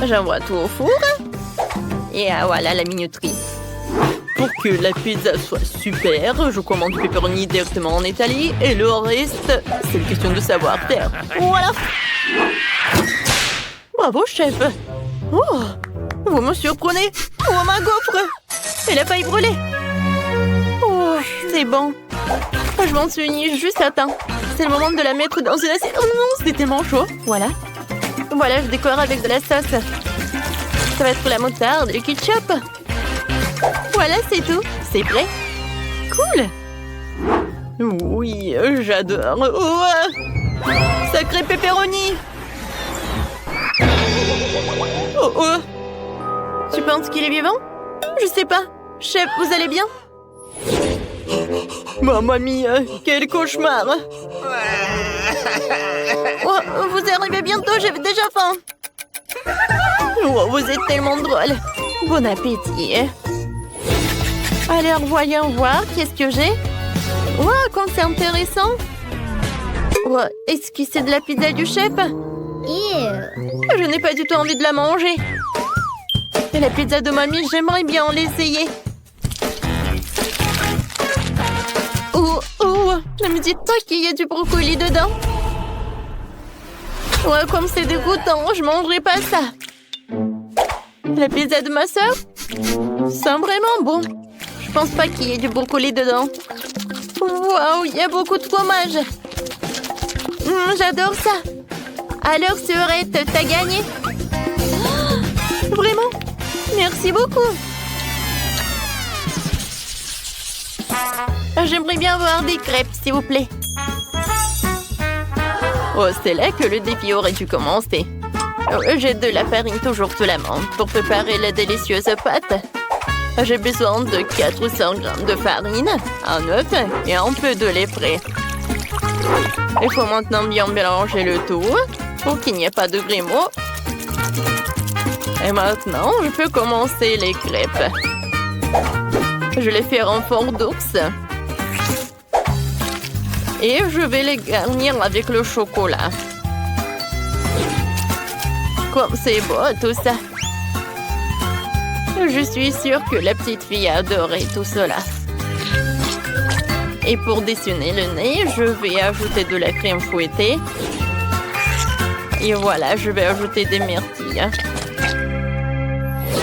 J'envoie tout au four. Et voilà la minuterie. Pour que la pizza soit super, je commande du pepperoni directement en Italie et le reste, c'est une question de savoir-faire. Voilà. Bravo, chef. Oh, vous me surprenez. Oh, ma gaufre. Elle a failli brûler. Oh, c'est bon. Je m'en suis juste à temps. C'est le moment de la mettre dans une assiette. Oh non, c'était tellement chaud. Voilà. Voilà, je décore avec de la sauce. Ça va être la moutarde et le ketchup. Voilà, c'est tout. C'est prêt. Cool. Oui, j'adore. Oh, sacré pepperoni. Oh, oh. Tu penses qu'il est vivant? Je sais pas. Chef, vous allez bien? Mamma mia, quel cauchemar. Oh, vous arrivez bientôt, j'ai déjà faim. Oh, vous êtes tellement drôle. Bon appétit. Alors, voyons voir, qu'est-ce que j'ai? Wow, comme c'est intéressant. Oh, est-ce que c'est de la pizza du chef? Je n'ai pas du tout envie de la manger. Et la pizza de mamie, j'aimerais bien l'essayer. Oh, oh, ne me dites pas qu'il y a du brocoli dedans. Ouais, comme c'est dégoûtant, je mangerai pas ça. La pizza de ma sœur sent vraiment bon. Je pense pas qu'il y ait du brocoli dedans. Waouh, il y a beaucoup de fromage. J'adore ça. Alors, Sœurette, t'as gagné. Oh, vraiment? Merci beaucoup. J'aimerais bien voir des crêpes, s'il vous plaît. Oh, c'est là que le défi aurait dû commencer. J'ai de la farine toujours sous la main pour préparer la délicieuse pâte. J'ai besoin de 400 grammes de farine, un œuf et un peu de lait frais. Il faut maintenant bien mélanger le tout pour qu'il n'y ait pas de grumeaux. Et maintenant, je peux commencer les crêpes. Je les fais en forme d'ours. Et je vais les garnir avec le chocolat. Comme c'est beau tout ça. Je suis sûre que la petite fille a adoré tout cela. Et pour dessiner le nez, je vais ajouter de la crème fouettée. Et voilà, je vais ajouter des myrtilles.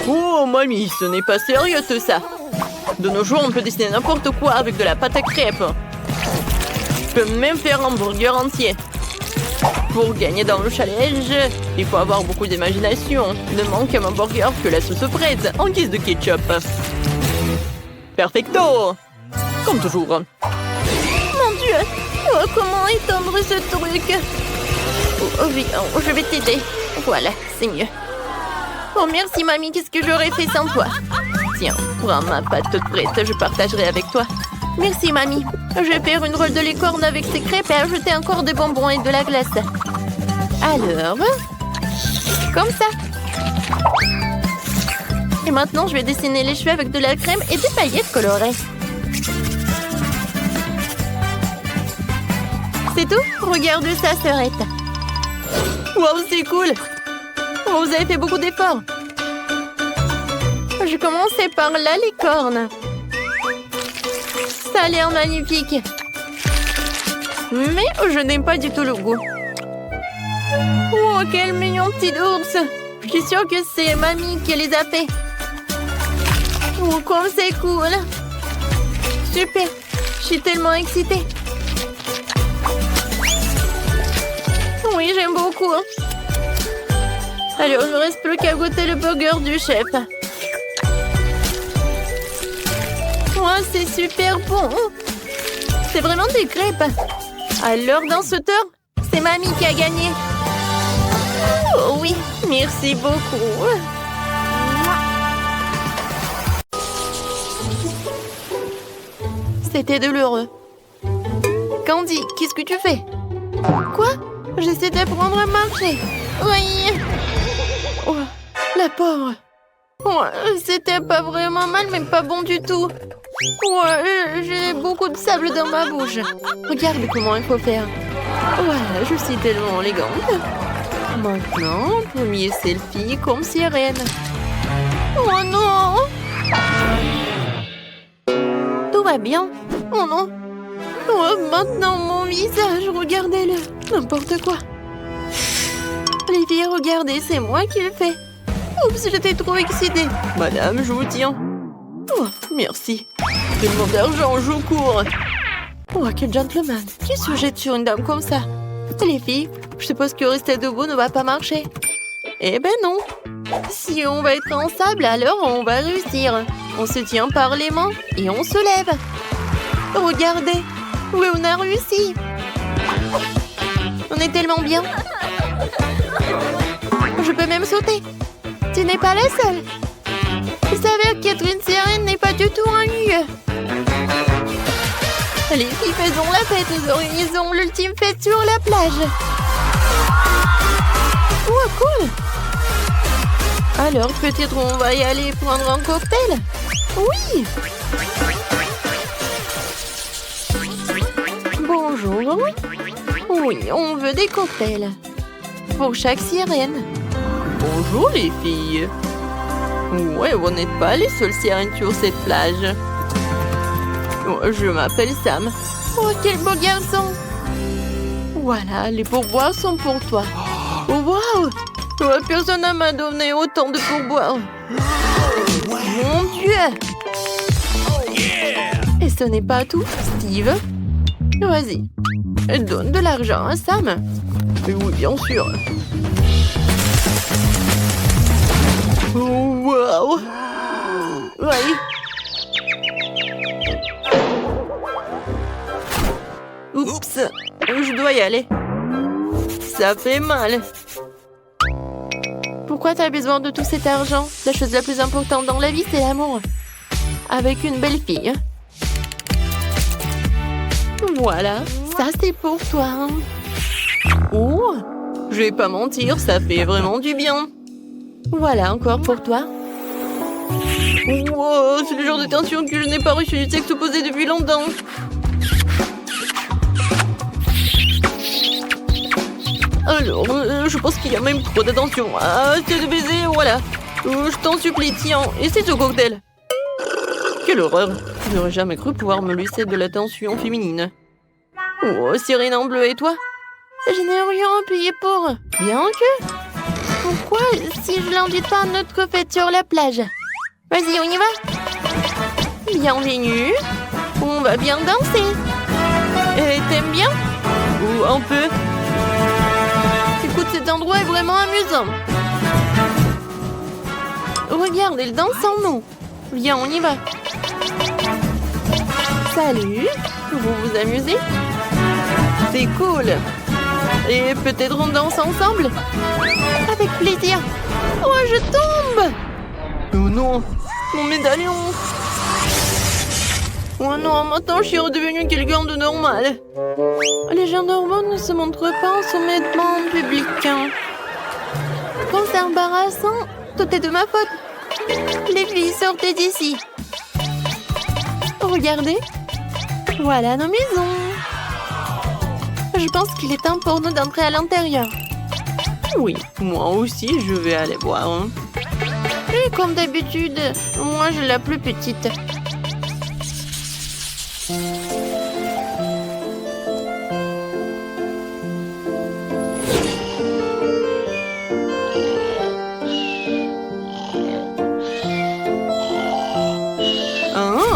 Oh, mamie, ce n'est pas sérieux tout ça. De nos jours, on peut dessiner n'importe quoi avec de la pâte à crêpes. Je peux même faire un burger entier. Pour gagner dans le challenge, il faut avoir beaucoup d'imagination. Ne manque à mon burger que la sauce fraise en guise de ketchup. Perfecto! Comme toujours. Mon Dieu! Oh, comment étendre ce truc? Oh, viens, je vais t'aider. Voilà, c'est mieux. Oh, merci, mamie. Qu'est-ce que j'aurais fait sans toi? Tiens, prends ma pâte toute prête. Je partagerai avec toi. Merci, mamie. Je vais faire une rôle de licorne avec ces crêpes et ajouter encore des bonbons et de la glace. Alors, comme ça. Et maintenant, je vais dessiner les cheveux avec de la crème et des paillettes colorées. C'est tout? Regarde ça, Sœurette. Wow, c'est cool. Oh, vous avez fait beaucoup d'efforts. Je commençais par la licorne. Ça a l'air magnifique. Mais je n'aime pas du tout le goût. Oh, quel mignon petit ours. Je suis sûre que c'est mamie qui les a fait. Oh, comme c'est cool. Super. Je suis tellement excitée. Oui, j'aime beaucoup. Alors, il ne reste plus qu'à goûter le burger du chef. Oh, c'est super bon. C'est vraiment des crêpes. Alors, danseteur, c'est mamie qui a gagné. Oh oui, merci beaucoup. C'était douloureux. Candy, qu'est-ce que tu fais? Quoi? J'essaie d'apprendre à marcher. Oui. Oh, la pauvre. Ouais, c'était pas vraiment mal, mais pas bon du tout. Ouais, j'ai beaucoup de sable dans ma bouche. Regarde comment il faut faire. Voilà, je suis tellement élégante. Maintenant, premier selfie comme sirène. Oh non! Tout va bien. Oh non! Oh, maintenant mon visage, regardez-le. N'importe quoi. Les filles, regardez, c'est moi qui le fais. Oups, j'étais trop excitée. Madame, je vous tiens. Oh, merci. Tellement d'argent, je cours. Oh, quel gentleman. Qui se jette sur une dame comme ça? Les filles, je suppose que rester debout ne va pas marcher. Eh ben non. Si on va être en sable, alors on va réussir. On se tient par les mains et on se lève. Regardez. Oui, on a réussi. On est tellement bien. Je peux même sauter. Tu n'es pas la seule. Vous savez qu'être une sirène n'est pas du tout un lieu. Les filles, faisons la fête. Nous organisons l'ultime fête sur la plage. Oh, cool. Alors, peut-être on va y aller prendre un cocktail? Oui. Bonjour. Oui, on veut des cocktails. Pour chaque sirène. Bonjour les filles. Ouais, vous n'êtes pas les seules sirènes sur cette plage. Je m'appelle Sam. Oh, quel beau garçon. Voilà, les pourboires sont pour toi. Oh, wow. Personne ne m'a donné autant de pourboires. Mon Dieu. Et ce n'est pas tout, Steve. Vas-y, donne de l'argent à Sam. Oui, bien sûr. Oh, wow. Oui. Oups, je dois y aller. Ça fait mal. Pourquoi t'as besoin de tout cet argent? La chose la plus importante dans la vie, c'est l'amour. Avec une belle fille. Voilà, ça c'est pour toi. Oh, je vais pas mentir, ça fait vraiment du bien. Voilà, encore pour toi. Wow, c'est le genre de tension que je n'ai pas reçu du sexe opposé depuis longtemps. Alors, je pense qu'il y a même trop d'attention. Ah, c'est de baiser, voilà. Je t'en supplie, tiens, et c'est ce cocktail. Quelle horreur. Je n'aurais jamais cru pouvoir me laisser de l'attention féminine. Oh, sirène en bleu, et toi? Je n'ai rien payé pour. Bien que... Pourquoi si je l'invite pas à notre fête sur la plage? Vas-y, on y va. Bienvenue. On va bien danser. Et t'aimes bien? Ou un peu. Écoute, cet endroit est vraiment amusant. Regarde, elle danse en nous. Viens, on y va. Salut. Vous vous amusez? C'est cool. Et peut-être on danse ensemble? Avec plaisir. Oh, je tombe. Oh non, mon médaillon. Oh non, maintenant je suis redevenue quelqu'un de normal. Les gens normaux ne se montrent pas en soumettement en public. Quand c'est embarrassant, tout est de ma faute. Les filles, sortez d'ici. Regardez. Voilà nos maisons. Je pense qu'il est temps pour nous d'entrer à l'intérieur. Oui, moi aussi, je vais aller voir. Et comme d'habitude, moi, j'ai la plus petite.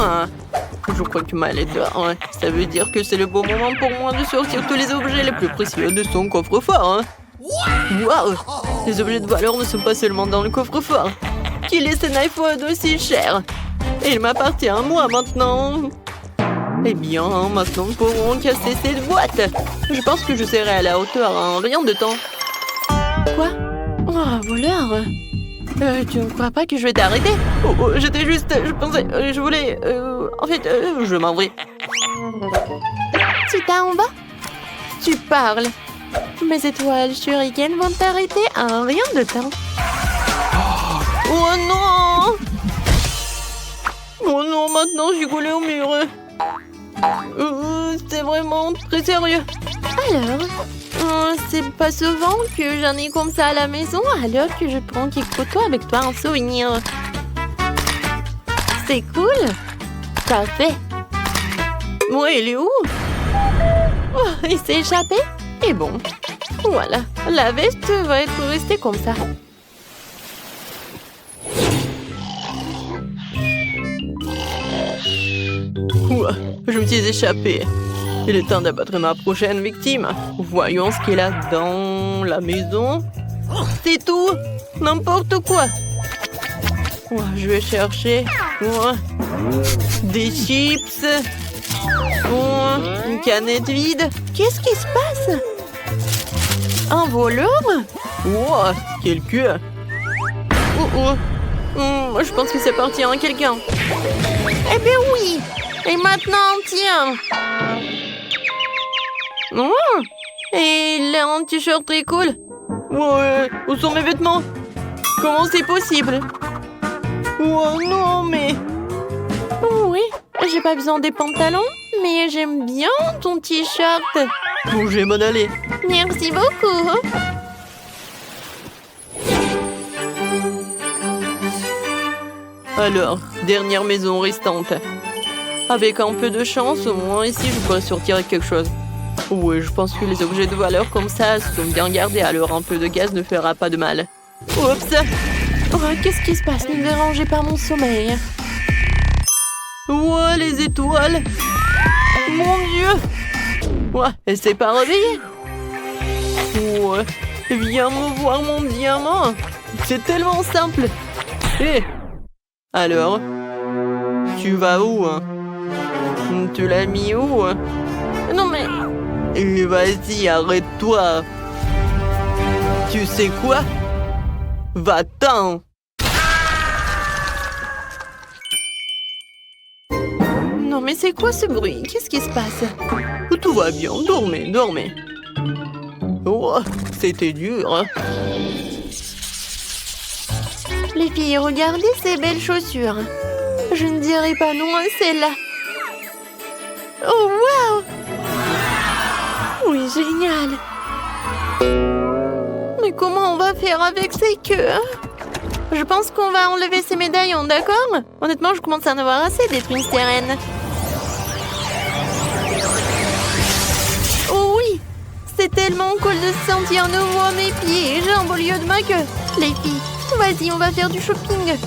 Ah, je crois que Mal est dehors. Ça veut dire que c'est le bon moment pour moi de sortir tous les objets les plus précieux de son coffre-fort. Waouh! Les objets de valeur ne sont pas seulement dans le coffre-fort. Qui laisse un iPhone aussi cher? Il m'appartient à moi maintenant. Eh bien, maintenant nous pourrons casser cette boîte. Je pense que je serai à la hauteur en rien de temps. Quoi? Oh, voleur! Tu ne crois pas que je vais t'arrêter? Oh, j'étais juste... Je pensais... je voulais... en fait, je m'en vais. Tu t'as en bas? Tu parles. Mes étoiles shuriken vont t'arrêter en rien de temps. Oh non! Oh non, maintenant je suis collée au mur. C'est vraiment très sérieux. Alors, c'est pas souvent que j'en ai comme ça à la maison, alors que je prends quelques photos avec toi en souvenir. C'est cool. Parfait. Ouais, il est où? Oh, il s'est échappé? Et bon, voilà, la veste va être restée comme ça. Ouah, je me suis échappée. Il est temps d'abattre ma prochaine victime. Voyons ce qu'il a dans la maison. C'est tout, n'importe quoi. Ouah, je vais chercher des chips. Une canette vide. Qu'est-ce qui se passe? Un voleur? Wow, quel queue. Je pense que c'est parti en quelqu'un. Eh bien oui. Et maintenant, tiens. Et il a un t-shirt très cool. Ouais, où sont mes vêtements? Comment c'est possible? Oh non, mais... Oui, j'ai pas besoin des pantalons, mais j'aime bien ton t-shirt. Bon, je vais m'en aller. Merci beaucoup. Alors, dernière maison restante. Avec un peu de chance, au moins ici, je pourrais sortir avec quelque chose. Oui, je pense que les objets de valeur comme ça sont bien gardés, alors un peu de gaz ne fera pas de mal. Oups! Oh, qu'est-ce qui se passe? Ne dérangez pas mon sommeil. Ouais, les étoiles! Mon Dieu! Ouais, elle s'est pas réveillée. Ouais, viens me voir mon diamant. C'est tellement simple. Hé! Alors? Tu vas où, hein? Tu l'as mis où? Non mais... Vas-y, arrête-toi. Tu sais quoi? Va-t'en. Non mais c'est quoi ce bruit? Qu'est-ce qui se passe? Tout va bien, dormez, dormez. Oh, c'était dur, hein? Les filles, regardez ces belles chaussures. Je ne dirais pas non à celle-là. Oh, waouh! Oui, génial. Mais comment on va faire avec ces queues, hein? Je pense qu'on va enlever ces médaillons, d'accord? Honnêtement, je commence à en avoir assez d'être une sirène. Oh oui! C'est tellement cool de se sentir nouveau à mes pieds et jambes au lieu de ma queue. Les filles, vas-y, on va faire du shopping.